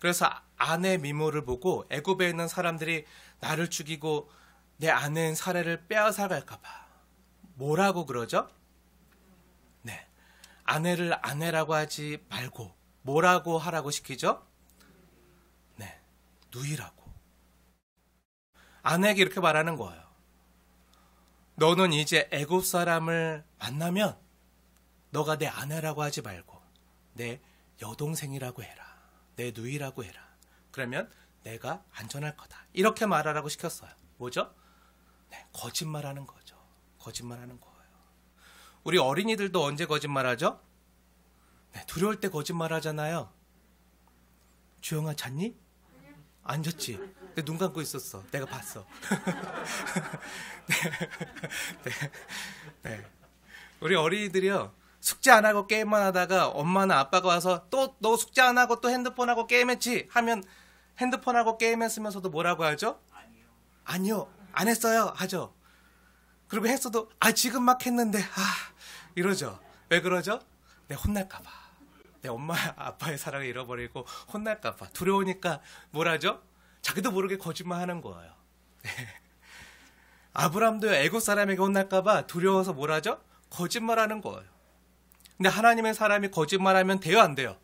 그래서 아내 미모를 보고 애굽에 있는 사람들이 나를 죽이고 내 아내인 사례를 빼앗아갈까 봐 뭐라고 그러죠? 네, 아내를 아내라고 하지 말고 뭐라고 하라고 시키죠? 네, 누이라고. 아내에게 이렇게 말하는 거예요. 너는 이제 애굽 사람을 만나면 너가 내 아내라고 하지 말고 내 여동생이라고 해라. 내 누이라고 해라. 그러면 내가 안전할 거다. 이렇게 말하라고 시켰어요. 뭐죠? 네, 거짓말하는 거죠. 거짓말하는 거예요. 우리 어린이들도 언제 거짓말하죠? 네, 두려울 때 거짓말하잖아요. 주영아 잤니? 안 잤지? 근데 눈 감고 있었어. 내가 봤어. 네. 우리 어린이들이요. 숙제 안 하고 게임만 하다가 엄마나 아빠가 와서 또 너 숙제 안 하고 또 핸드폰하고 게임했지? 하면 핸드폰하고 게임했으면서도 뭐라고 하죠? 아니요. 안 했어요. 하죠. 그리고 했어도 지금 막 했는데 이러죠. 왜 그러죠? 내 혼날까 봐. 내 엄마 아빠의 사랑을 잃어버리고 혼날까 봐. 두려우니까 뭐라죠? 자기도 모르게 거짓말하는 거예요. 아브람도 애굽 사람에게 혼날까 봐 두려워서 뭐라죠? 거짓말하는 거예요. 근데 하나님의 사람이 거짓말하면 돼요, 안 돼요?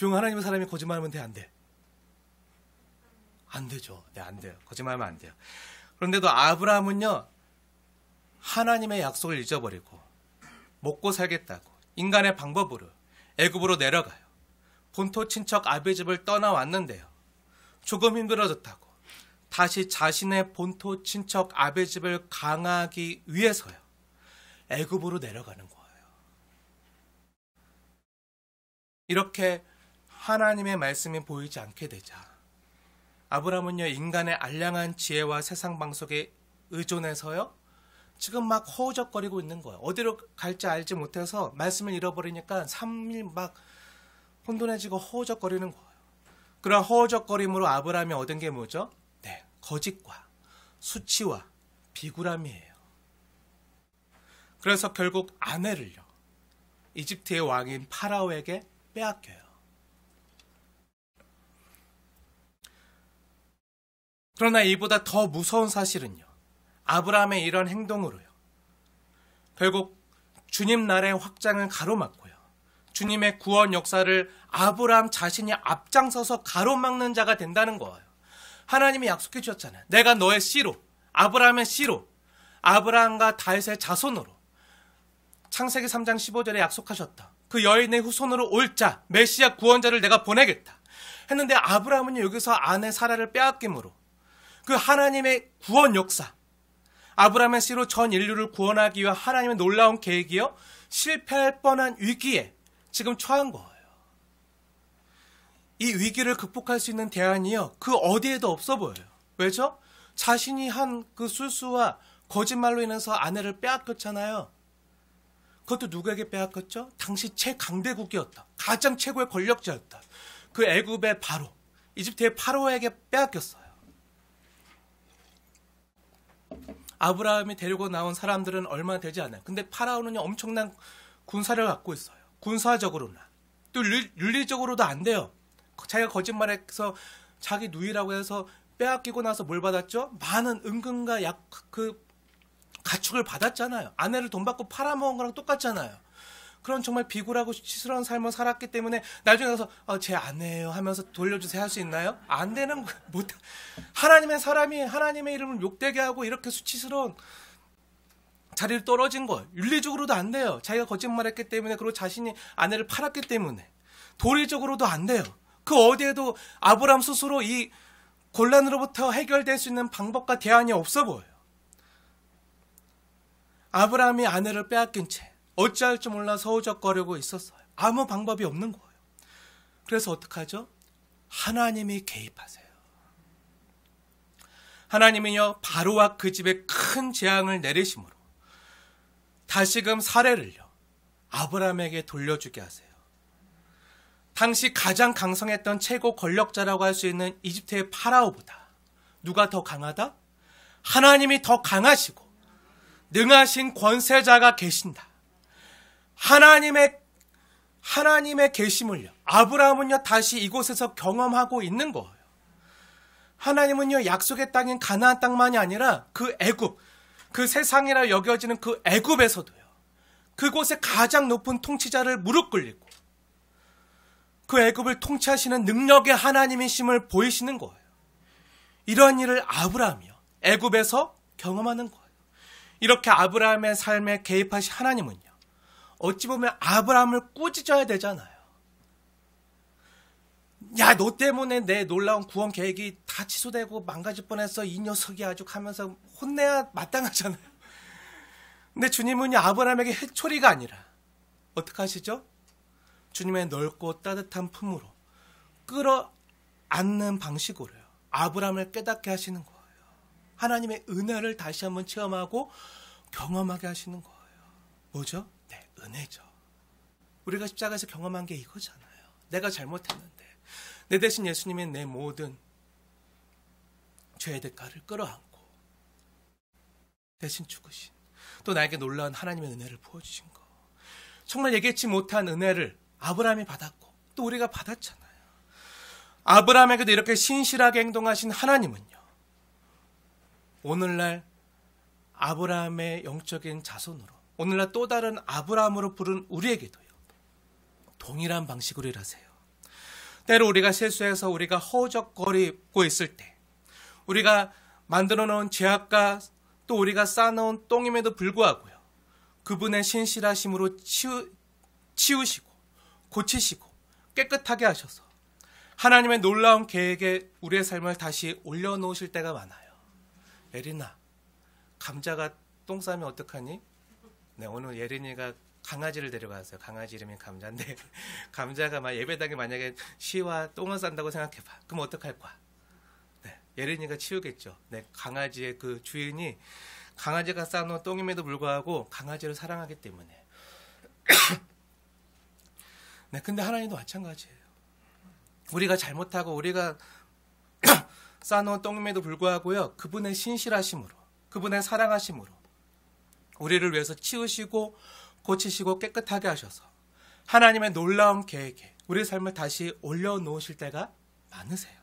하나님의 사람이 거짓말하면 돼, 안 돼? 안 되죠. 네, 안 돼요. 거짓말하면 안 돼요. 그런데도 아브라함은요, 하나님의 약속을 잊어버리고 먹고 살겠다고 인간의 방법으로 애굽으로 내려가요. 본토 친척 아비집을 떠나왔는데요. 조금 힘들어졌다고 다시 자신의 본토 친척 아비집을 강하기 위해서요. 애굽으로 내려가는 거예요. 이렇게 하나님의 말씀이 보이지 않게 되자 아브라함은요, 인간의 알량한 지혜와 세상 방속에 의존해서요, 지금 막 허우적거리고 있는 거예요. 어디로 갈지 알지 못해서 말씀을 잃어버리니까 삶이 막 혼돈해지고 허우적거리는 거예요. 그런 허우적거림으로 아브라함이 얻은 게 뭐죠? 네, 거짓과 수치와 비굴함이에요. 그래서 결국 아내를요, 이집트의 왕인 파라오에게 빼앗겨요. 그러나 이보다 더 무서운 사실은요, 아브라함의 이런 행동으로요, 결국 주님 나라의 확장을 가로막고요, 주님의 구원 역사를 아브라함 자신이 앞장서서 가로막는 자가 된다는 거예요. 하나님이 약속해 주셨잖아요. 내가 너의 씨로, 아브라함의 씨로, 아브라함과 다윗의 자손으로, 창세기 3장 15절에 약속하셨다. 그 여인의 후손으로 올 자, 메시아 구원자를 내가 보내겠다 했는데, 아브라함은 여기서 아내 사라를 빼앗김으로 그 하나님의 구원 역사, 아브라함의 씨로 전 인류를 구원하기 위한 하나님의 놀라운 계획이요, 실패할 뻔한 위기에 지금 처한 거예요. 이 위기를 극복할 수 있는 대안이요, 그 어디에도 없어 보여요. 왜죠? 자신이 한 그 술수와 거짓말로 인해서 아내를 빼앗겼잖아요. 그것도 누구에게 빼앗겼죠? 당시 최강대국이었다. 가장 최고의 권력자였다. 그 애굽의 바로, 이집트의 파로에게 빼앗겼어요. 아브라함이 데리고 나온 사람들은 얼마 되지 않아요. 근데 파라오는 엄청난 군사를 갖고 있어요. 군사적으로나 또 윤리적으로도 안 돼요. 자기가 거짓말해서 자기 누이라고 해서 빼앗기고 나서 뭘 받았죠? 많은 은근과 가축을 받았잖아요. 아내를 돈 받고 팔아먹은 거랑 똑같잖아요. 그런 정말 비굴하고 치스러운 삶을 살았기 때문에 나중에 가서 제 아내예요 하면서 돌려주세요 할 수 있나요? 안 되는 거예요. 하나님의 사람이 하나님의 이름을 욕되게 하고 이렇게 수치스러운 자리를 떨어진 거예요. 윤리적으로도 안 돼요. 자기가 거짓말했기 때문에, 그리고 자신이 아내를 팔았기 때문에. 도리적으로도 안 돼요. 그 어디에도 아브라함 스스로 이 곤란으로부터 해결될 수 있는 방법과 대안이 없어 보여요. 아브라함이 아내를 빼앗긴 채 어찌할 줄 몰라 서우적거리고 있었어요. 아무 방법이 없는 거예요. 그래서 어떡하죠? 하나님이 개입하세요. 하나님은요, 바로와 그 집에 큰 재앙을 내리심으로 다시금 사례를요, 아브라함에게 돌려주게 하세요. 당시 가장 강성했던 최고 권력자라고 할 수 있는 이집트의 파라오보다 누가 더 강하다? 하나님이 더 강하시고 능하신 권세자가 계신다. 하나님의 계심을요, 아브라함은요, 다시 이곳에서 경험하고 있는 거예요. 하나님은요, 약속의 땅인 가나안 땅만이 아니라 그 애굽, 그 세상이라 여겨지는 그 애굽에서도요, 그곳의 가장 높은 통치자를 무릎 꿇리고 그 애굽을 통치하시는 능력의 하나님이심을 보이시는 거예요. 이러한 일을 아브라함이요, 애굽에서 경험하는 거예요. 이렇게 아브라함의 삶에 개입하신 하나님은요, 어찌 보면 아브라함을 꾸짖어야 되잖아요. 야, 너 때문에 내 놀라운 구원 계획이 다 취소되고 망가질 뻔했어, 이 녀석이 아주 하면서 혼내야 마땅하잖아요. 근데 주님은요, 아브라함에게 해초리가 아니라 어떻게 하시죠? 주님의 넓고 따뜻한 품으로 끌어안는 방식으로요, 아브라함을 깨닫게 하시는 거예요. 하나님의 은혜를 다시 한번 체험하고 경험하게 하시는 거예요. 뭐죠? 네, 은혜죠. 우리가 십자가에서 경험한 게 이거잖아요. 내가 잘못했는데 내 대신 예수님이 내 모든 죄의 대가를 끌어안고 대신 죽으신, 또 나에게 놀라운 하나님의 은혜를 부어주신 거, 정말 얘기치 못한 은혜를 아브라함이 받았고 또 우리가 받았잖아요. 아브라함에게도 이렇게 신실하게 행동하신 하나님은요, 오늘날 아브라함의 영적인 자손으로, 오늘날 또 다른 아브라함으로 부른 우리에게도요, 동일한 방식으로 일하세요. 때로 우리가 실수해서 우리가 허우적거리고 있을 때, 우리가 만들어 놓은 죄악과 또 우리가 쌓아놓은 똥임에도 불구하고요, 그분의 신실하심으로 치우시고 고치시고 깨끗하게 하셔서 하나님의 놀라운 계획에 우리의 삶을 다시 올려놓으실 때가 많아요. 예린아, 감자가 똥 싸면 어떡하니? 네, 오늘 예린이가 강아지를 데려갔어요. 강아지 이름이 감자인데 감자가 막 예배당에 만약에 쉬와 똥을 싼다고 생각해봐. 그럼 어떡할 거야? 네, 예린이가 치우겠죠. 네, 강아지의 그 주인이 강아지가 싸놓은 똥임에도 불구하고 강아지를 사랑하기 때문에. 네, 근데 하나님도 마찬가지예요. 우리가 잘못하고 우리가 쌓아놓은 똥임에도 불구하고요, 그분의 신실하심으로, 그분의 사랑하심으로 우리를 위해서 치우시고 고치시고 깨끗하게 하셔서 하나님의 놀라운 계획에 우리 삶을 다시 올려놓으실 때가 많으세요.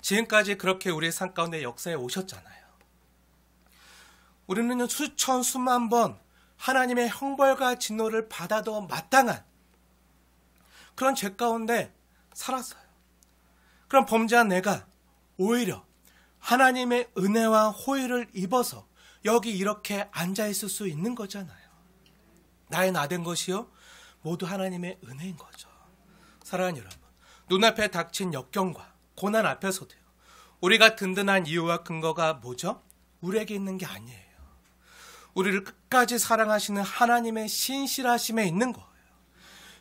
지금까지 그렇게 우리의 삶 가운데 역사에 오셨잖아요. 우리는 수천 수만 번 하나님의 형벌과 진노를 받아도 마땅한 그런 죄 가운데 살았어요. 그럼 범죄한 내가 오히려 하나님의 은혜와 호의를 입어서 여기 이렇게 앉아있을 수 있는 거잖아요. 나의 나된 것이요, 모두 하나님의 은혜인 거죠. 사랑하는 여러분, 눈앞에 닥친 역경과 고난 앞에서도요, 우리가 든든한 이유와 근거가 뭐죠? 우리에게 있는 게 아니에요. 우리를 끝까지 사랑하시는 하나님의 신실하심에 있는 거예요.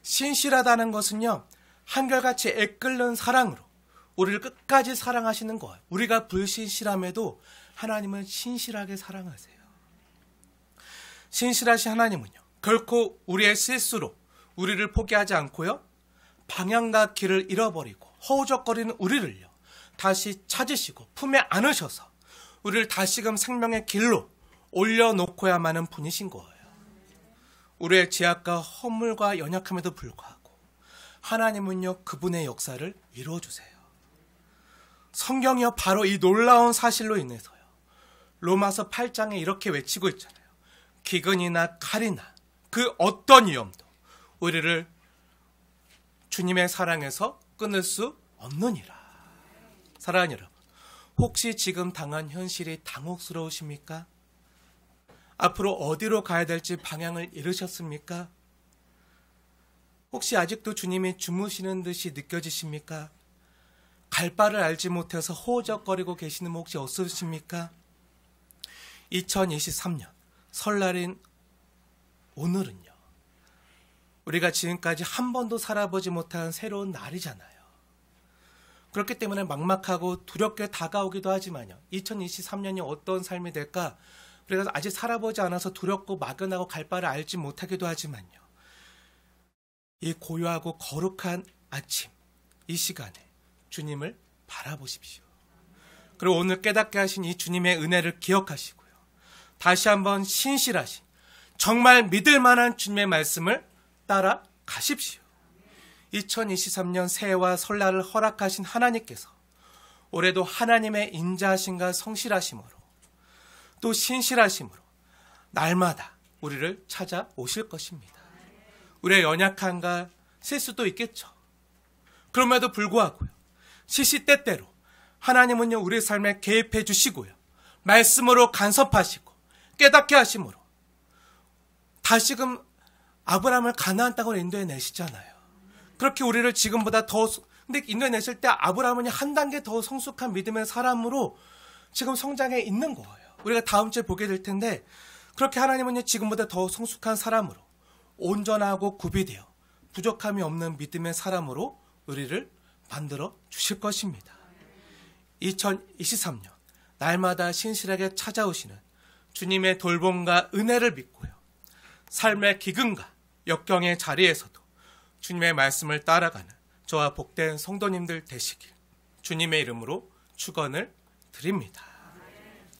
신실하다는 것은요, 한결같이 애끓는 사랑으로 우리를 끝까지 사랑하시는 거예요. 우리가 불신실함에도 하나님은 신실하게 사랑하세요. 신실하신 하나님은요, 결코 우리의 실수로 우리를 포기하지 않고요, 방향과 길을 잃어버리고 허우적거리는 우리를요, 다시 찾으시고 품에 안으셔서 우리를 다시금 생명의 길로 올려놓고야만 하는 분이신 거예요. 우리의 죄악과 허물과 연약함에도 불구하고 하나님은요, 그분의 역사를 이루어주세요. 성경이요, 바로 이 놀라운 사실로 인해서요, 로마서 8장에 이렇게 외치고 있잖아요. 기근이나 칼이나 그 어떤 위험도 우리를 주님의 사랑에서 끊을 수 없느니라. 사랑하는 여러분, 혹시 지금 당한 현실이 당혹스러우십니까? 앞으로 어디로 가야 될지 방향을 잃으셨습니까? 혹시 아직도 주님이 주무시는 듯이 느껴지십니까? 갈 바를 알지 못해서 호적거리고 계시는 분 혹시 없으십니까? 2023년 설날인 오늘은요, 우리가 지금까지 한 번도 살아보지 못한 새로운 날이잖아요. 그렇기 때문에 막막하고 두렵게 다가오기도 하지만요, 2023년이 어떤 삶이 될까, 우리가 아직 살아보지 않아서 두렵고 막연하고 갈 바를 알지 못하기도 하지만요, 이 고요하고 거룩한 아침, 이 시간에 주님을 바라보십시오. 그리고 오늘 깨닫게 하신 이 주님의 은혜를 기억하시고요, 다시 한번 신실하신 정말 믿을 만한 주님의 말씀을 따라 가십시오. 2023년 새해와 설날을 허락하신 하나님께서 올해도 하나님의 인자하심과 성실하심으로 또 신실하심으로 날마다 우리를 찾아오실 것입니다. 우리의 연약함과 실수도 있겠죠. 그럼에도 불구하고요, 시시때때로 하나님은요 우리 삶에 개입해 주시고요, 말씀으로 간섭하시고 깨닫게 하심으로 다시금 아브라함을 가나안 땅으로 인도해 내시잖아요. 그렇게 우리를 지금보다 더, 근데 인도해 내실 때 아브라함은 한 단계 더 성숙한 믿음의 사람으로 지금 성장해 있는 거예요. 우리가 다음 주에 보게 될 텐데, 그렇게 하나님은 지금보다 더 성숙한 사람으로, 온전하고 구비되어 부족함이 없는 믿음의 사람으로 우리를 만들어 주실 것입니다. 2023년 날마다 신실하게 찾아오시는 주님의 돌봄과 은혜를 믿고요, 삶의 기근과 역경의 자리에서도 주님의 말씀을 따라가는 저와 복된 성도님들 되시길 주님의 이름으로 축원을 드립니다.